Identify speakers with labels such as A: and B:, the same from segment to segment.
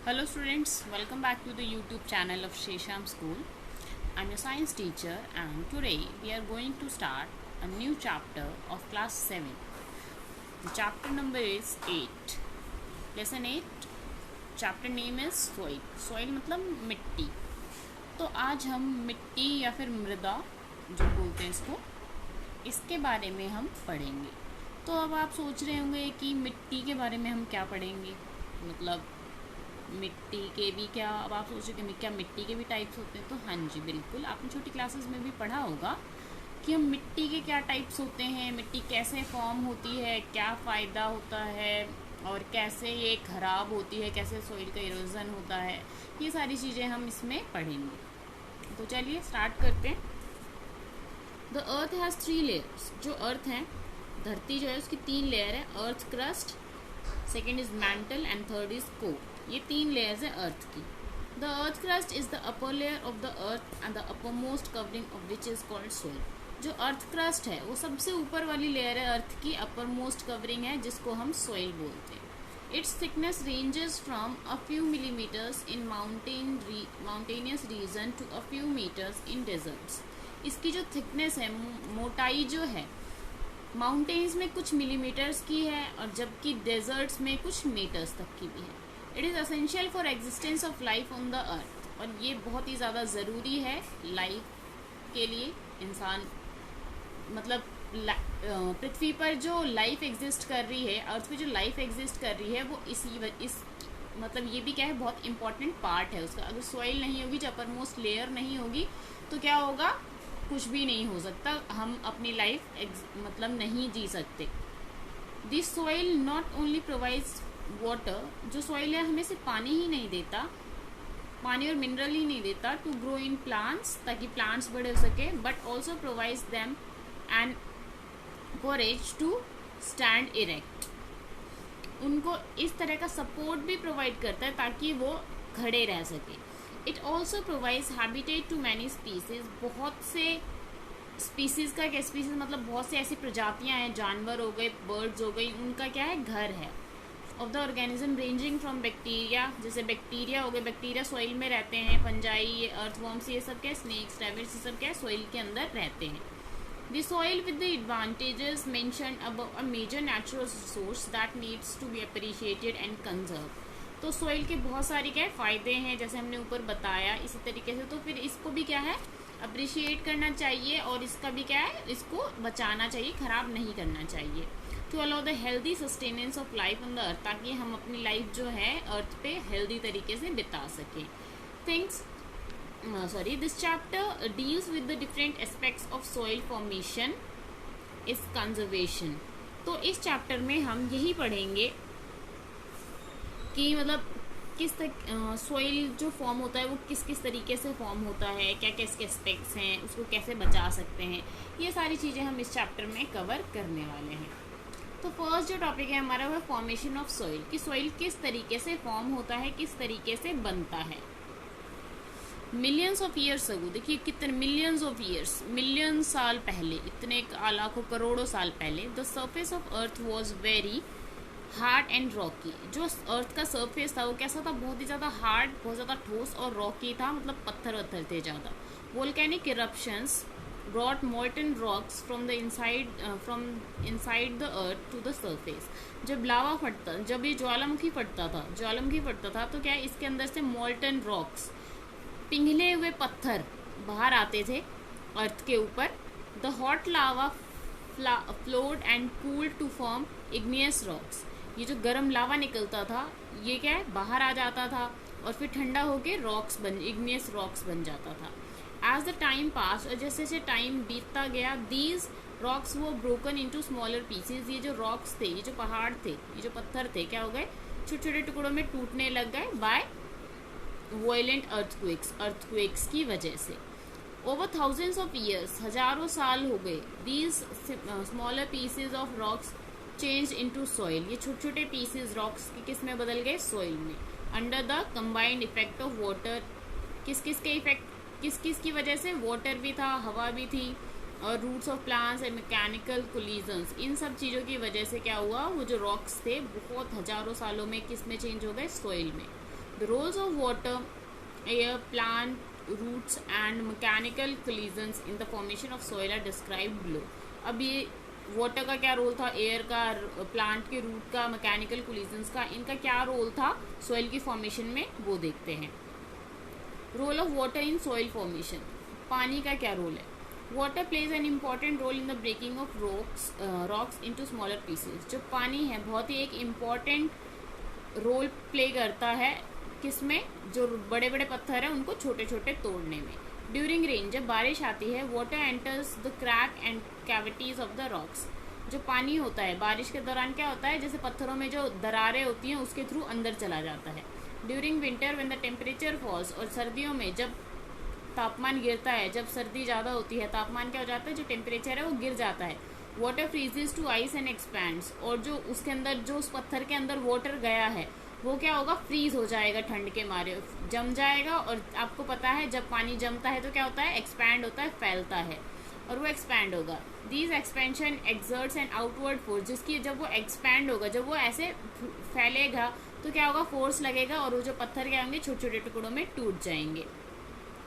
A: Hello students, welcome back to the YouTube channel of Shesham School. I'm your science teacher and today we are going to start a new chapter of class 7. The chapter number is 8. Lesson 8. Chapter name is soil. Soil मतलब मिट्टी. तो आज हम मिट्टी या फिर मृदा जो बोलते हैं इसके बारे में हम पढ़ेंगे. तो अब आप सोच रहे होंगे कि मिट्टी के बारे में हम क्या पढ़ेंगे, मतलब मिट्टी के भी क्या. अब आप सोच रहे कि क्या मिट्टी के भी टाइप्स होते हैं. तो हाँ जी, बिल्कुल आपने छोटी क्लासेस में भी पढ़ा होगा कि हम मिट्टी के क्या टाइप्स होते हैं, मिट्टी कैसे फॉर्म होती है, क्या फ़ायदा होता है और कैसे ये ख़राब होती है, कैसे सॉइल का इरोजन होता है. ये सारी चीज़ें हम इसमें पढ़ेंगे. तो चलिए स्टार्ट करते हैं. The earth has 3 layers. जो अर्थ है, धरती जो है उसकी 3 लेयर है. Earth crust, second is mantle and third is core. ये 3 लेयर्स है अर्थ की. The earth crust is the upper layer of the earth and the upper most covering of which is called soil. जो earth crust है वो सबसे ऊपर वाली layer है अर्थ की, अपर मोस्ट कवरिंग है जिसको हम सोइल बोलते हैं. Its thickness ranges from a few millimetres in mountainous region to a few metres in deserts. इसकी जो थिकनेस है, मोटाई जो है, माउंटेन्स में कुछ मिलीमीटर्स की है और जबकि डेजर्ट्स में कुछ मीटर्स तक की भी है. It is essential for existence of life on the अर्थ. और ये बहुत ही ज़्यादा ज़रूरी है लाइफ के लिए. इंसान मतलब पृथ्वी पर जो लाइफ एग्जिस्ट कर रही है, अर्थ पे जो लाइफ एग्जिस्ट कर रही है, वो इस मतलब ये भी क्या है, बहुत इंपॉर्टेंट पार्ट है उसका. अगर सॉइल नहीं होगी, जो अपर मोस्ट लेयर नहीं होगी, तो क्या होगा, कुछ भी नहीं हो सकता. हम अपनी लाइफ मतलब नहीं जी सकते. This soil not only provides water. जो सॉइल है हमें सिर्फ पानी ही नहीं देता, पानी और मिनरल ही नहीं देता टू ग्रो इन प्लांट्स, ताकि प्लांट्स बड़े हो सके, but also provides them and courage to stand erect. उनको इस तरह का सपोर्ट भी प्रोवाइड करता है ताकि वो खड़े रह सके. It also provides habitat to many species. बहुत से स्पीसीज का क्या, स्पीसीज मतलब बहुत से ऐसी प्रजातियां हैं, जानवर हो गए, बर्ड्स हो गई, उनका क्या है, घर है. Of the organism ranging from bacteria, जैसे बैक्टीरिया हो गए, बैक्टीरिया सॉइल में रहते हैं. फंजाई, अर्थवॉर्म्स, ये सब क्या, स्नेक्स, रैबिट्स, ये सब क्या, सॉइल के अंदर रहते हैं. The soil with the advantages mentioned above a major natural resource that needs to be appreciated and conserve. तो सॉइल के बहुत सारे क्या फ़ायदे हैं, जैसे हमने ऊपर बताया. इसी तरीके से तो फिर इसको भी क्या है, अप्रिशिएट करना चाहिए और इसका भी क्या है, इसको बचाना चाहिए, ख़राब नहीं करना चाहिए. To allow the healthy sustenance of life on the earth, ताकि हम अपनी लाइफ जो है अर्थ पे हेल्दी तरीके से बिता सकें. Things this chapter deals with the different aspects of soil formation is conservation. तो इस चैप्टर में हम यही पढ़ेंगे कि मतलब किस तक सोइल जो फॉर्म होता है वो किस किस तरीके से फॉर्म होता है, क्या क्या इसके एस्पेक्ट्स हैं, उसको कैसे बचा सकते हैं. ये सारी चीज़ें हम इस चैप्टर में कवर करने वाले हैं. तो फर्स्ट जो टॉपिक है हमारा वो है फॉर्मेशन ऑफ सोइल, कि सोइल किस तरीके से फॉर्म होता है, किस तरीके से बनता है. मिलियंस ऑफ ईयर्स अगो, देखिए कितने मिलियंस ऑफ ईयर्स, मिलियन साल पहले, इतने लाखों करोड़ों साल पहले, the surface of earth was very hard and Rocky. जो अर्थ का सरफेस था वो कैसा था, बहुत ही ज़्यादा हार्ड, बहुत ज़्यादा ठोस और रॉकी था, मतलब पत्थर वत्थर थे ज़्यादा. Volcanic eruptions brought molten rocks from inside the earth to the surface. जब लावा फटता, जब ये ज्वालामुखी फटता था तो क्या है, इसके अंदर से molten rocks, पिघले हुए पत्थर बाहर आते थे अर्थ के ऊपर. The hot lava flowed and cooled to form igneous rocks. ये जो गर्म लावा निकलता था ये क्या है, बाहर आ जाता था और फिर ठंडा होके इग्नियस रॉक्स बन जाता था. एज द टाइम पास, और जैसे जैसे टाइम बीतता गया, दीज रॉक्स वो ब्रोकन इनटू स्मॉलर पीसेज. ये जो रॉक्स थे, ये जो पहाड़ थे, ये जो पत्थर थे, क्या हो गए, छोटे छोटे टुकड़ों में टूटने लग गए बाय वायलेंट अर्थक्वेक्स की वजह से. ओवर थाउजेंड्स ऑफ ईयर्स, हजारों साल हो गए, these smaller pieces of rocks change into soil. ये छोटे छोटे पीसेज रॉक्स के किस में बदल गए, सॉइल में. Under the combined effect of water, किस किस के इफेक्ट, किस किस की वजह से, वाटर भी था, हवा भी थी, और roots of plants and mechanical collisions. इन सब चीज़ों की वजह से क्या हुआ, वो जो रॉक्स थे बहुत हजारों सालों में किस में चेंज हो गए, सॉइल में. The roles of water, air, plant, roots and mechanical collisions in the formation of soil are described below. अब ये वाटर का क्या रोल था, एयर का, प्लांट के रूट का, मैकेनिकल कोलिजन्स का, इनका क्या रोल था सॉइल की फॉर्मेशन में, वो देखते हैं. Role of water in soil formation. पानी का क्या रोल है. Water plays an important role in the breaking of rocks into smaller pieces. जो पानी है बहुत ही एक इम्पॉर्टेंट रोल प्ले करता है किसमें, जो बड़े बड़े पत्थर हैं उनको छोटे छोटे तोड़ने में. ड्यूरिंग रेन, जब बारिश आती है, water enters the crack and cavities of the rocks. जो पानी होता है बारिश के दौरान क्या होता है, जैसे पत्थरों में जो दरारें होती हैं उसके थ्रू अंदर चला जाता है. During winter when the temperature falls, और सर्दियों में जब तापमान गिरता है, जब सर्दी ज़्यादा होती है, तापमान क्या हो जाता है, जो टेम्परेचर है वो गिर जाता है. Water freezes to ice and expands, और जो उसके अंदर, जो उस पत्थर के अंदर वाटर गया है वो क्या होगा, फ्रीज हो जाएगा, ठंड के मारे जम जाएगा. और आपको पता है जब पानी जमता है तो क्या होता है, एक्सपैंड होता है, फैलता है, और वो एक्सपैंड होगा. These expansion exerts an outward force, जिसकी जब वो एक्सपैंड होगा, जब वो ऐसे फैलेगा तो क्या होगा, फोर्स लगेगा और वो जो पत्थर क्या होंगे छोटे छोटे टुकड़ों में टूट जाएंगे.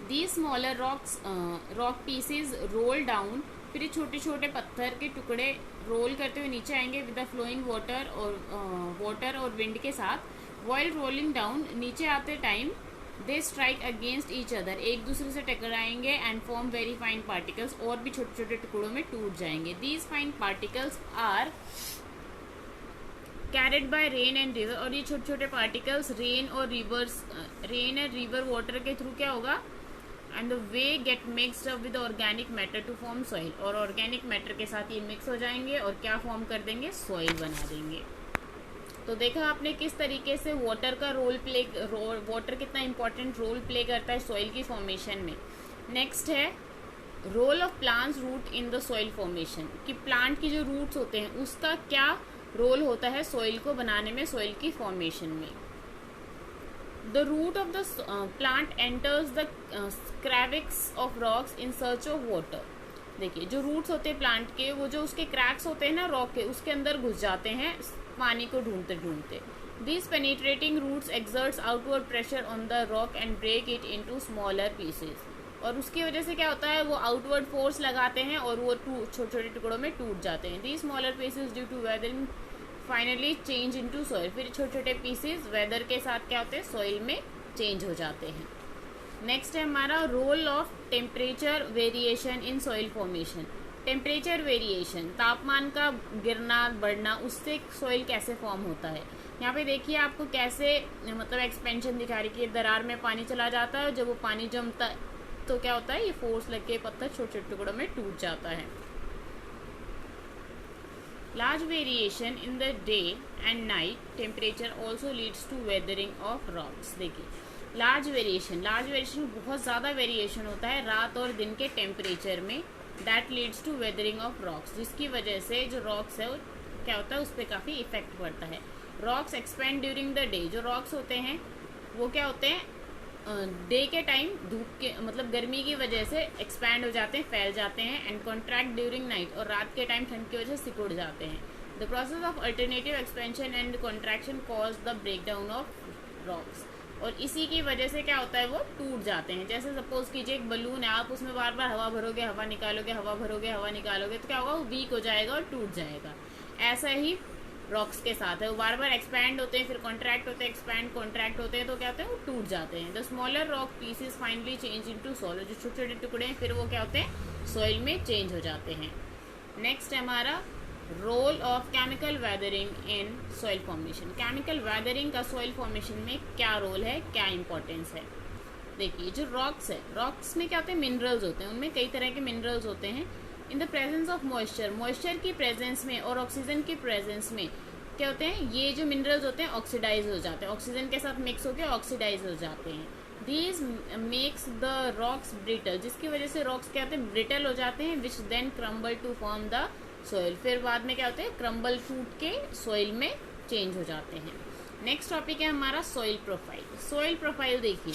A: These smaller rock pieces roll down, फिर ये छोटे छोटे पत्थर के टुकड़े रोल करते हुए नीचे आएंगे विद द फ्लोइंग वाटर और विंड के साथ. वाइल रोलिंग डाउन, नीचे आते time they strike against each other, एक दूसरे से टकराएंगे and form very fine particles, और भी छोटे छोटे टुकड़ों में टूट जाएंगे. These fine particles are carried by rain and river, और ये छोटे छोटे पार्टिकल्स रेन और रिवर वाटर के थ्रू क्या होगा, and the way get mixed up with organic matter to form soil, और ऑर्गेनिक मैटर के साथ ये मिक्स हो जाएंगे और क्या फॉर्म कर देंगे, सॉइल बना देंगे. तो देखा आपने किस तरीके से वाटर का वाटर कितना इंपॉर्टेंट रोल प्ले करता है सॉइल की फॉर्मेशन में. नेक्स्ट है role of plants root in the soil formation, कि प्लांट की जो रूट्स होते हैं उसका क्या रोल होता है सॉइल को बनाने में, सॉइल की फॉर्मेशन में. The root of the plant enters the crevices of rocks in search of water. देखिए जो रूट्स होते हैं प्लांट के, वो जो उसके क्रैक्स होते हैं ना रॉक के, उसके अंदर घुस जाते हैं पानी को ढूंढते ढूंढते. These penetrating roots exerts outward pressure on the rock and break it into smaller pieces. और उसकी वजह से क्या होता है, वो आउटवर्ड फोर्स लगाते हैं और वो छोटे छोटे टुकड़ों में टूट जाते हैं. These smaller pieces due to weathering finally change into soil. फिर छोटे छोटे पीसेस वेदर के साथ क्या होते हैं, सॉइल में चेंज हो जाते हैं. नेक्स्ट है हमारा role of temperature variation in soil formation. Temperature variation, तापमान का गिरना बढ़ना, उससे सॉइल कैसे फॉर्म होता है. यहाँ पे देखिए आपको कैसे मतलब एक्सपेंशन दिखा रही है कि दरार में पानी चला जाता है, जब वो पानी जमता है तो क्या होता है, ये फोर्स लग के पत्थर छोटे छोटे टुकड़ों में टूट जाता है. Large variation in the day and night temperature also leads to weathering of rocks. देखिए लार्ज वेरिएशन बहुत ज़्यादा वेरिएशन होता है रात और दिन के टेम्परेचर में. That leads to weathering of rocks, जिसकी वजह से जो रॉक्स है वो क्या होता है, उस पर काफ़ी इफेक्ट पड़ता है. Rocks expand during the day, जो रॉक्स होते हैं वो क्या होते हैं, डे के टाइम धूप के मतलब गर्मी की वजह से एक्सपैंड हो जाते हैं, फैल जाते हैं. एंड कॉन्ट्रैक्ट ड्यूरिंग नाइट, और रात के टाइम ठंड की वजह से सिकुड़ जाते हैं. The process of alternative expansion and contraction cause the break down of rocks, और इसी की वजह से क्या होता है, वो टूट जाते हैं. जैसे सपोज कीजिए एक बलून है, आप उसमें बार बार हवा भरोगे, हवा निकालोगे, हवा भरोगे, हवा निकालोगे, तो क्या होगा, वो वीक हो जाएगा और टूट जाएगा. ऐसा ही रॉक्स के साथ है, वो बार बार एक्सपैंड होते हैं, फिर कॉन्ट्रैक्ट होते हैं, एक्सपैंड कॉन्ट्रैक्ट होते हैं, तो क्या होते हैं, वो टूट जाते हैं. The smaller rock pieces finally change into soil, जो छोटे छोटे टुकड़े हैं फिर वो क्या होते हैं, सॉइल में चेंज हो जाते हैं. नेक्स्ट है हमारा role of chemical weathering in soil formation. Chemical weathering का सॉइल फॉर्मेशन में क्या रोल है, क्या इंपॉर्टेंस है. देखिए जो रॉक्स है, रॉक्स में क्या होते हैं, मिनरल्स होते हैं, उनमें कई तरह के मिनरल्स होते हैं. In the presence of moisture की प्रेजेंस में और ऑक्सीजन की प्रेजेंस में क्या होते हैं, ये जो मिनरल्स होते हैं ऑक्सीडाइज हो जाते हैं, ऑक्सीजन के साथ मिक्स होकर ऑक्सीडाइज हो जाते हैं. These makes the rocks brittle, जिसकी वजह से रॉक्स क्या होते हैं, ब्रिटल हो जाते हैं. Which then crumble to form the soil, फिर बाद में क्या होते हैं, क्रम्बल टूट के सॉइल में चेंज हो जाते हैं. नेक्स्ट टॉपिक है हमारा सॉइल प्रोफाइल. सॉइल प्रोफाइल देखिए,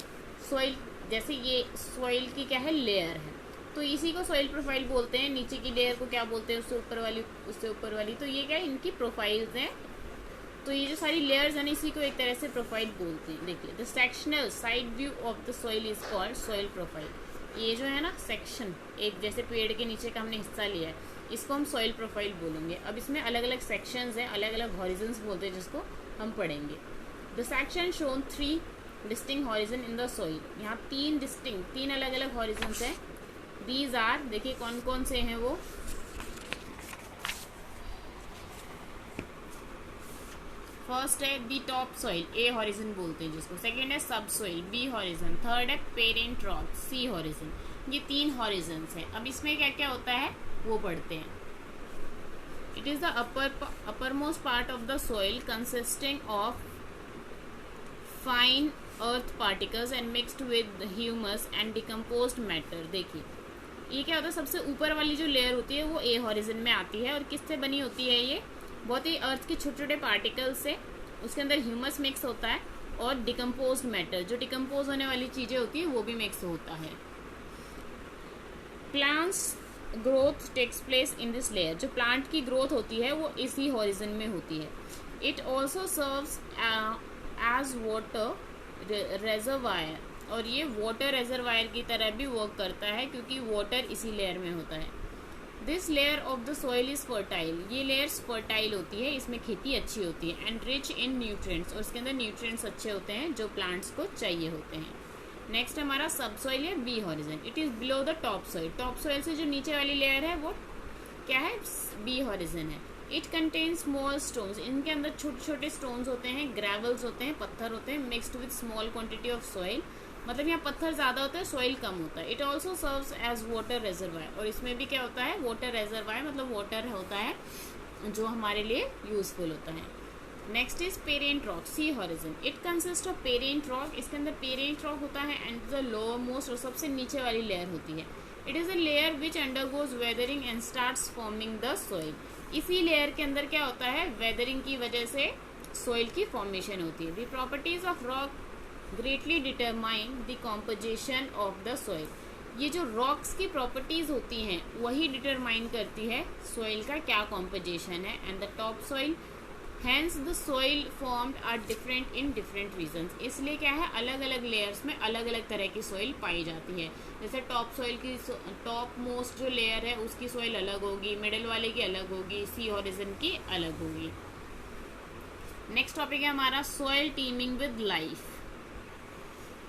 A: सॉइल जैसे ये सॉइल की क्या है, लेयर है, तो इसी को सॉइल प्रोफाइल बोलते हैं. नीचे की लेयर को क्या बोलते हैं, उससे ऊपर वाली, उससे ऊपर वाली, तो ये क्या है, इनकी प्रोफाइल्स हैं. तो ये जो सारी लेयर्स हैं इसी को एक तरह से प्रोफाइल बोलते हैं। देखिए, the sectional side view of the soil is called soil profile. ये जो है ना सेक्शन, एक जैसे पेड़ के नीचे का हमने हिस्सा लिया है, इसको हम सॉइल प्रोफाइल बोलेंगे। अब इसमें अलग अलग सेक्शंस हैं, अलग अलग हॉरिजन्स बोलते हैं, जिसको हम पढ़ेंगे। The section shown 3 distinct horizon in the soil. यहाँ तीन अलग अलग हॉरिजन्स हैं। दीज आर, देखिए कौन कौन से हैं वो। फर्स्ट है दी टॉप सॉइल, ए हॉरिजन बोलते हैं जिसको। सेकेंड है सब सॉइल, बी हॉरिजन। थर्ड है पेरेंट रॉक, सी हॉरिजन। ये 3 हॉरिजन्स हैं। अब इसमें क्या क्या होता है वो पढ़ते हैं। It is the upper most part of the soil consisting of fine earth particles and mixed with humus and decomposed matter. देखिए, ये क्या होता है, सबसे ऊपर वाली जो लेयर होती है वो ए हॉरिजन में आती है। और किससे बनी होती है ये? बहुत ही अर्थ के छोटे छोटे पार्टिकल्स से। उसके अंदर ह्यूमस मिक्स होता है और डिकम्पोज्ड मैटर, जो डिकम्पोज होने वाली चीजें होती है वो भी मिक्स होता है। Plants growth takes place in this layer. जो प्लांट की ग्रोथ होती है वो इसी हॉरिजन में होती है। It also serves as water reservoir, और ये वाटर रेजरवायर की तरह भी वर्क करता है क्योंकि वाटर इसी लेयर में होता है। This layer of the soil is fertile. ये लेयर्स फर्टाइल होती है, इसमें खेती अच्छी होती है। एंड रिच इन न्यूट्रिएंट्स, और इसके अंदर न्यूट्रिएंट्स अच्छे होते हैं जो प्लांट्स को चाहिए होते हैं। नेक्स्ट हमारा सब सॉइल है, B horizon. It is below the top soil. Top soil से जो नीचे वाली लेयर है वो क्या है? बी हॉरिजन है। It contain small stones. इनके अंदर छोटे छोटे स्टोन्स होते हैं, ग्रेवल्स होते हैं, पत्थर होते हैं, mixed with small quantity of soil. मतलब यहाँ पत्थर ज़्यादा होता है, सॉइल कम होता है। It also serves as water reservoir, और इसमें भी क्या होता है? वाटर रेजरवायर, मतलब वाटर होता है जो हमारे लिए यूजफुल होता है। Next is parent rock, C horizon. It consist of parent rock. इसके अंदर पेरेंट रॉक होता है एंड द लोअर मोस्ट, और सबसे नीचे वाली लेयर होती है। It is a layer which undergoes weathering and starts forming the soil. इसी लेयर के अंदर क्या होता है? वेदरिंग की वजह से सॉइल की फॉर्मेशन होती है। The properties of rock greatly determine the composition of the soil. ये जो रॉक्स की प्रॉपर्टीज होती हैं वही डिटरमाइन करती है सॉइल का क्या कॉम्पोजिशन है। And the top soil, hence the soil formed are different in different regions. इसलिए क्या है, अलग अलग लेयर्स में अलग अलग तरह की सॉइल पाई जाती है। जैसे टॉप सॉइल की, टॉप मोस्ट जो लेयर है उसकी सॉइल अलग होगी, मिडिल वाले की अलग होगी, सी हॉरिजन की अलग होगी। नेक्स्ट टॉपिक है हमारा सॉइल टीमिंग विद लाइफ,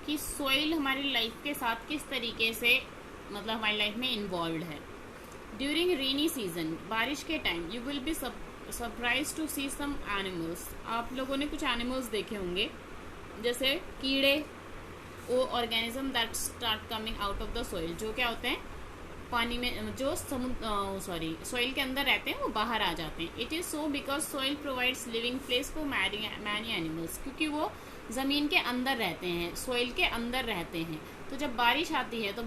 A: कि सॉइल हमारी लाइफ के साथ किस तरीके से, मतलब हमारी लाइफ में इन्वॉल्व है। ड्यूरिंग रेनी सीजन, बारिश के time, you will be surprise to see some animals. आप लोगों ने कुछ एनिमल्स देखे होंगे, जैसे कीड़े, वो organism that start coming out of the soil, जो क्या होते हैं पानी में, जो सॉइल के अंदर रहते हैं वो बाहर आ जाते हैं। It is so because soil provides living place for many animals, क्योंकि वो ज़मीन के अंदर रहते हैं, सॉइल के अंदर रहते हैं। तो जब बारिश आती है तो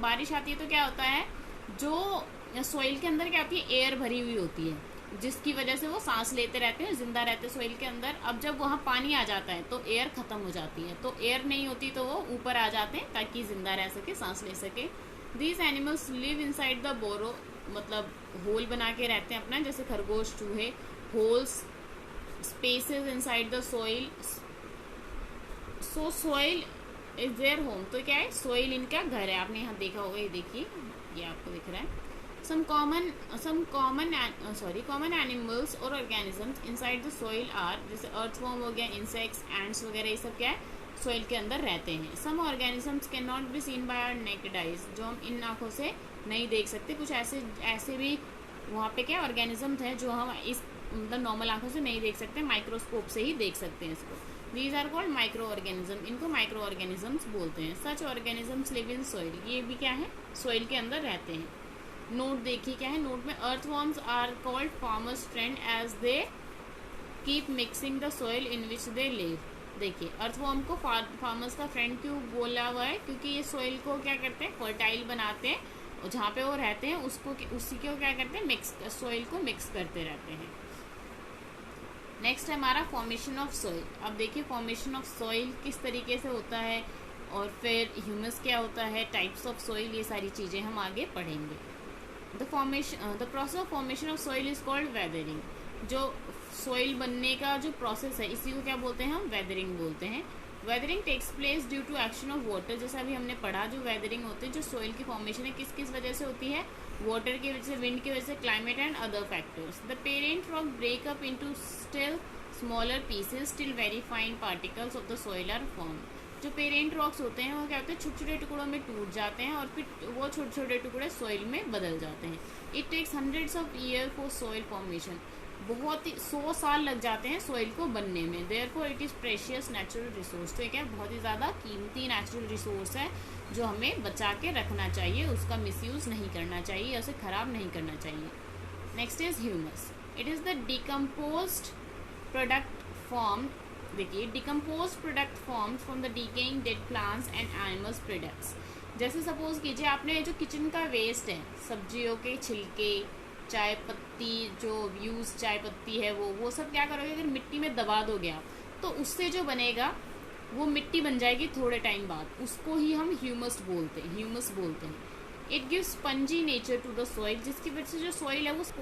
A: क्या होता है, जो सॉइल के अंदर क्या होती है, एयर भरी हुई होती है, जिसकी वजह से वो सांस लेते रहते हैं, जिंदा रहते हैं सॉइल के अंदर। अब जब वहाँ पानी आ जाता है तो एयर खत्म हो जाती है, तो एयर नहीं होती तो वो ऊपर आ जाते हैं ताकि जिंदा रह सके, सांस ले सके। These animals live inside the burrow, मतलब होल बना के रहते हैं अपना, जैसे खरगोश, चूहे। Holes, spaces inside the soil, so soil is their home. तो क्या है, सॉइल इनका घर है। आपने यहाँ देखा होगा, ये देखिए, ये आपको दिख रहा है। कॉमन एनिमल्स और organisms inside the soil are, जैसे अर्थवॉर्म हो गया, इंसेक्ट्स, एंड्स वगैरह, ये सब क्या है, सॉइल के अंदर रहते हैं। Some organisms can not be seen by our naked eyes, जो हम इन आंखों से नहीं देख सकते। कुछ ऐसे भी वहाँ पे क्या ऑर्गेनिजम्स हैं जो हम इस मतलब नॉर्मल आंखों से नहीं देख सकते, माइक्रोस्कोप से ही देख सकते हैं इसको। These are called micro organism, इनको माइक्रो ऑर्गेनिजम्स बोलते हैं। Such organisms live in soil, ये भी क्या है, सॉइल के अंदर रहते हैं। नोट देखिए क्या है, नोट में earthworms are called farmers friend as they keep mixing the soil in which they live. देखिए, अर्थवॉर्म को फार्मर्स का फ्रेंड क्यों बोला हुआ है, क्योंकि ये सॉइल को क्या करते हैं, फर्टाइल बनाते हैं, और जहाँ पे वो रहते हैं उसी को क्या करते हैं, सॉइल को मिक्स करते रहते हैं। नेक्स्ट है हमारा फॉर्मेशन ऑफ सॉइल। अब देखिए फॉर्मेशन ऑफ सॉइल किस तरीके से होता है, और फिर ह्यूमस क्या होता है, टाइप्स ऑफ सॉइल, ये सारी चीज़ें हम आगे पढ़ेंगे। The process of formation of soil is called weathering. Weathering जो सोइल बनने का जो प्रोसेस है इसी को क्या बोलते हैं, हम वेदरिंग बोलते हैं। Weathering takes place due to action of water, जैसा अभी हमने पढ़ा, जो वेदरिंग होते हैं, जो सोइल की फॉर्मेशन है, किस किस वजह से होती है, वाटर की वजह से, विंड की वजह से, climate and other factors. The parent rock break up into still smaller pieces till very fine particles of the soil are form. जो पेरेंट रॉक्स होते हैं वो क्या होते हैं, छोटे छोटे टुकड़ों में टूट जाते हैं और फिर वो छोटे छोटे टुकड़े सोइल में बदल जाते हैं। It takes hundreds of year for soil formation, बहुत ही 100 साल लग जाते हैं सोइल को बनने में। Therefore it is precious natural resource, तो ये क्या बहुत ही ज़्यादा कीमती नेचुरल रिसोर्स है जो हमें बचा के रखना चाहिए, उसका मिसयूज़ नहीं करना चाहिए, उसे ख़राब नहीं करना चाहिए। Next is humus. It is the decomposed product form, देखिए, decompose product form from the decaying dead plants and animals products. जैसे सपोज कीजिए आपने जो किचन का वेस्ट है, सब्जियों के छिलके, चाय पत्ती, जो यूज चाय पत्ती है वो सब क्या करोगे, अगर मिट्टी में दबा दोगे आप, तो उससे जो बनेगा वो मिट्टी बन जाएगी थोड़े टाइम बाद, उसको ही हम ह्यूमस बोलते हैं। It gives spongy nature to the soil, जिसकी वजह से जो सॉइल है वो